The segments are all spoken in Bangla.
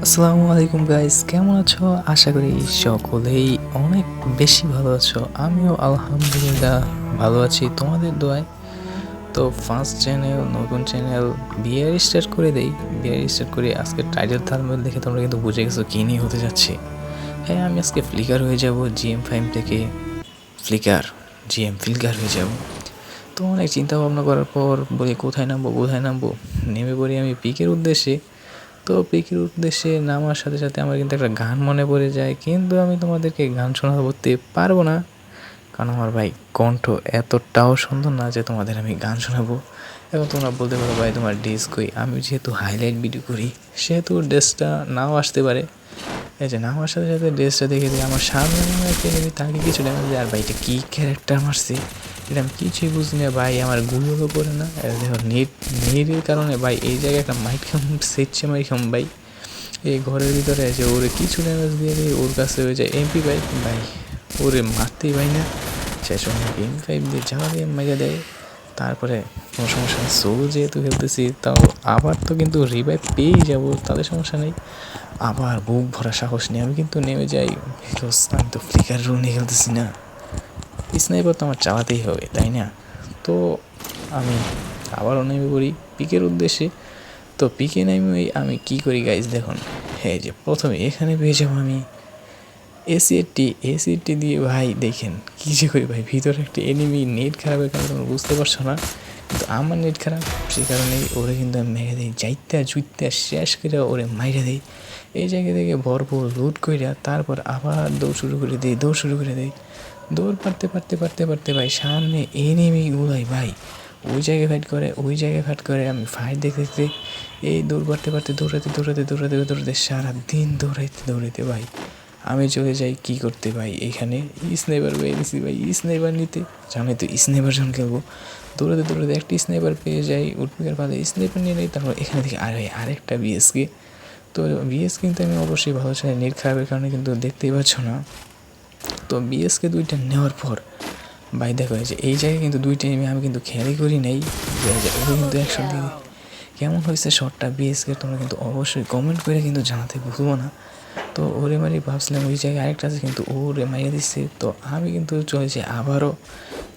আসসালামু আলাইকুম গাইস, কেমন আছো? আশা করি সকলেই অনেক বেশি ভালো আছো। আমিও আলহামদুলিল্লাহ ভালো আছি তোমাদের দোয়ায়। তো ফার্স্ট চ্যানেল, নতুন চ্যানেল, বিয়ার স্টার্ট করে দেই। বিয়ার স্টার্ট করে আজকে টাইটেল থাম্বনেল দেখে তোমরা কিন্তু বুঝে গেছো কী নিয়ে হতে যাচ্ছে। হ্যাঁ, আমি আজকে ফ্লিকার হয়ে যাব। GM5 থেকে ফ্লিকার হয়ে যাব। তো অনেক চিন্তা ভাবনা করার পর বলি কোথায় নামবো। নেমে পড়ি আমি পিকের উদ্দেশ্যে। তো পিকের উদ্দেশ্যে নামার সাথে সাথে আমার কিন্তু একটা গান মনে পড়ে যায়, কিন্তু আমি তোমাদেরকে গান শোনাতে পারবো না, কারণ আমার ভাই কণ্ঠ এতটাও সুন্দর না যে তোমাদের আমি গান শোনাবো। এবং তোমরা বলতে পারো ভাই তোমার ড্রেস কই? আমি যেহেতু হাইলাইট ভিডিও করি সেহেতু ড্রেসটা নাও আসতে পারে। এই যে নামার সাথে সাথে ড্রেসটা দেখে দিই, আমার সামনে একটা এনিমি তাকে কিছু ড্যামেজ দেয়। আর ভাই এটা কী ক্যারেক্টার মারছে, এটা আমি কিছুই বুঝি না ভাই। আমার গুলোও পড়ে না। দেখো নেটের কারণে ভাই এই জায়গায় একটা মাইট খাম সেচ্ছে মাই খাম ভাই। এই ঘরের ভিতরে আছে ওরে কিছু ড্যামেজ দিয়ে দিই, ওর কাছে হয়ে যায় MP ভাই। ওরে মারতেই ভাই না, শেষ MP5 দিয়ে জ্বালা দিয়ে মেরে দেয়। তারপরে কোনো সমস্যা নেই, সোল যেহেতু খেলতেছি তাও আবার তো কিন্তু রিভাইভ পেয়েই যাবো, তাদের সমস্যা নেই। আবার বুক ভরা সাহস নিয়ে আমি কিন্তু নেমে যাই, বিকজ আমি তো ফ্লিকার রুল নিয়ে খেলতেছি না। স্নাইপার তো আমার চালাতেই হবে, তাই না? তো আমি আবারও নেমে পড়ি পিকের উদ্দেশ্যে। তো পিকে নেমে আমি কী করি গাইজ দেখুন। হ্যাঁ, যে প্রথমে এখানে পেয়ে যাবো আমি এসিএটি দিয়ে ভাই দেখেন কী যে করি ভাই। ভিতরে একটা এনিমি, নেট খারাপের কারণে তোমরা বুঝতে পারছো না, কিন্তু আমার নেট খারাপ সেই কারণেই ওরে কিন্তু আমি মেরে দিই, জুইত্যা শেষ করে ওরে মাইরে দিই। এই জায়গা থেকে ভরপুর লুট কইরা তারপর আবার দৌড় শুরু করে দিই। দৌড় পারতে ভাই সামনে এনিমিগুলাই ভাই ওই জায়গায় ফাইট করে আমি ফাইট দেখতে এই দৌড় পারতে দৌড়াতে সারাদিন দৌড়াইতে ভাই আমি চলে যাই কী করতে ভাই, এখানে স্নাইপার পেয়ে গেছি ভাই। স্নাইপার নিতে জানোই তো, স্নাইপার যখন খেলবো দৌড়াতে একটি স্নাইপার পেয়ে যাই, উঠপিকার পালে স্নাইপার নিয়ে নেই। তারপর এখানে থেকে আরেকটা বিএসকে। তো বিএস কিন্তু আমি অবশ্যই ভালো চাই, নেট খারাপের কারণে কিন্তু দেখতেই পাচ্ছ না। তো বিএসকে 2টা নেওয়ার পর ভাই দেখো যে এই জায়গায় কিন্তু 2টা আমি কিন্তু খেয়ালই করি নাই যে ওরা কিন্তু একসাথে দিয়ে কেমন হয়েছে শটটা বিএসকে, তোমরা কিন্তু অবশ্যই কমেন্ট করে কিন্তু জানাতে ভুলবো না। তো ওরে মারি ভাবছিলাম ওই জায়গায় আরেকটা আছে, কিন্তু ওরে মারিয়ে দিচ্ছে। তো আমি কিন্তু চলেছি আবারও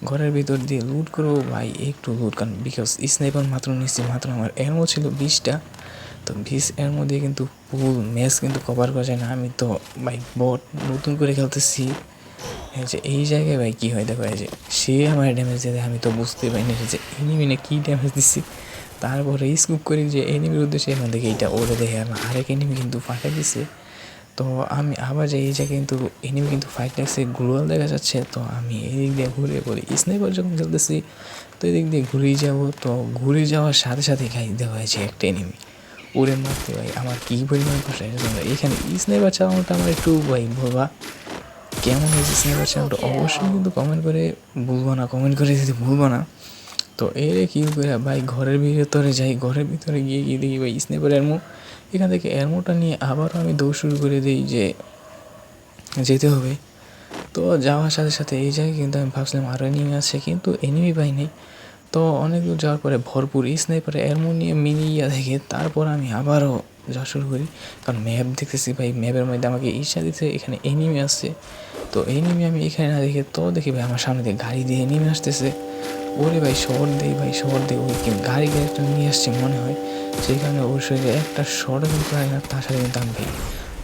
ঘরের ভিতর দিয়ে লুট করবো ভাই, একটু লুট, কারণ বিকজ স্নাইপার মাত্র নিচ্ছি, মাত্র আমার এমও ছিল 20টা। তো 20 এর মধ্যে কিন্তু ফুল ম্যাচ কিন্তু কভার করা যায় না। আমি তো ভাই নতুন করে খেলতেছি। যে এই জায়গায় ভাই কী হয় দেখো, যে সে আমার ড্যামেজ দিয়ে আমি তো বুঝতে পারি না যে এনিমিনে কী ড্যামেজ দিচ্ছি। তারপরে স্কুপ করি যে এনিমির উদ্দেশ্যে, এখন দেখি এইটা ওরে দেখে আর আরেক এনিমি কিন্তু ফাটাই দিচ্ছে। তো আমি আবার যাই, এই জায়গায় কিন্তু এনিমি কিন্তু ফাইট লাগছে, গ্লোয়াল দেখা যাচ্ছে। তো আমি এদিক দিয়ে ঘুরে পড়ি, স্নাইপার যখন খেলতেছি তো এদিক দিয়ে ঘুরেই যাবো। তো ঘুরে যাওয়ার সাথে সাথে খাই দেখা হয়েছে একটা এনিমি ওরে মারতে ভাই আমার কী পরিমাণ কষ্ট। এখানে স্নাইপার চালানোটা আমার একটু ভাই বলবা কেমন হয়েছে স্নাইপার চালানোটা অবশ্যই কিন্তু কমেন্ট করে দিতে ভুলবো না। তো এরে কী করে ভাই ঘরের ভিতরে যাই, ঘরের ভিতরে গিয়ে দেখি ভাই স্নাইপার এরমো। এখান থেকে এরমোটা নিয়ে আবারও আমি দৌড় শুরু করে দিই যে যেতে হবে। তো যাওয়ার সাথে সাথে এই জায়গায় কিন্তু আমি ভাবছিলাম আরও এনিমি আছে, কিন্তু এনিমি পাই নাই। তো অনেক দূর যাওয়ার পরে ভরপুর স্নাইপারে এরমো নিয়ে মিনিয়া দেখে তারপর আমি আবারও যাওয়া শুরু করি, কারণ ম্যাপ দেখতেছি ভাই, ম্যাপের মধ্যে আমাকে ঈর্ষা দিচ্ছে এখানে এনিমি আসছে। তো এনিমি আমি এখানে না দেখে তো দেখি ভাই আমার সামনে দিয়ে গাড়ি দিয়ে এনিমি আসতেছে। ওরে ভাই শহর দেই ওই গাড়ি একটা নিয়ে আসছে মনে হয়, সেই কারণে ওর শরীরে একটা শর্ট কিন্তু হয় না। তার সাথে কিন্তু আমি ভাই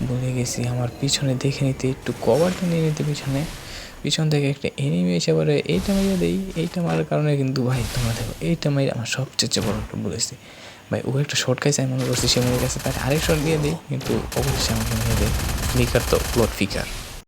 বলে গেছি আমার পিছনে দেখে নিতে, একটু কভারটা নিয়ে নিতে পিছন থেকে একটা এনিমি এসে পরে এইটা মারিয়ে দেই। এইটা মারার কারণে কিন্তু ভাই তোমরা দেখো এইটা মারি আমার সবচেয়ে বড় একটা বলেছি ভাই। ও একটা শর্ট খাইছে, আমি মনে করছি সে মনে গেছে, তাকে আরেক শর্ট দিয়ে দিই, কিন্তু অবশ্যই আমাকে মেরে দেয়। ফিকার তো প্লট ফিকার।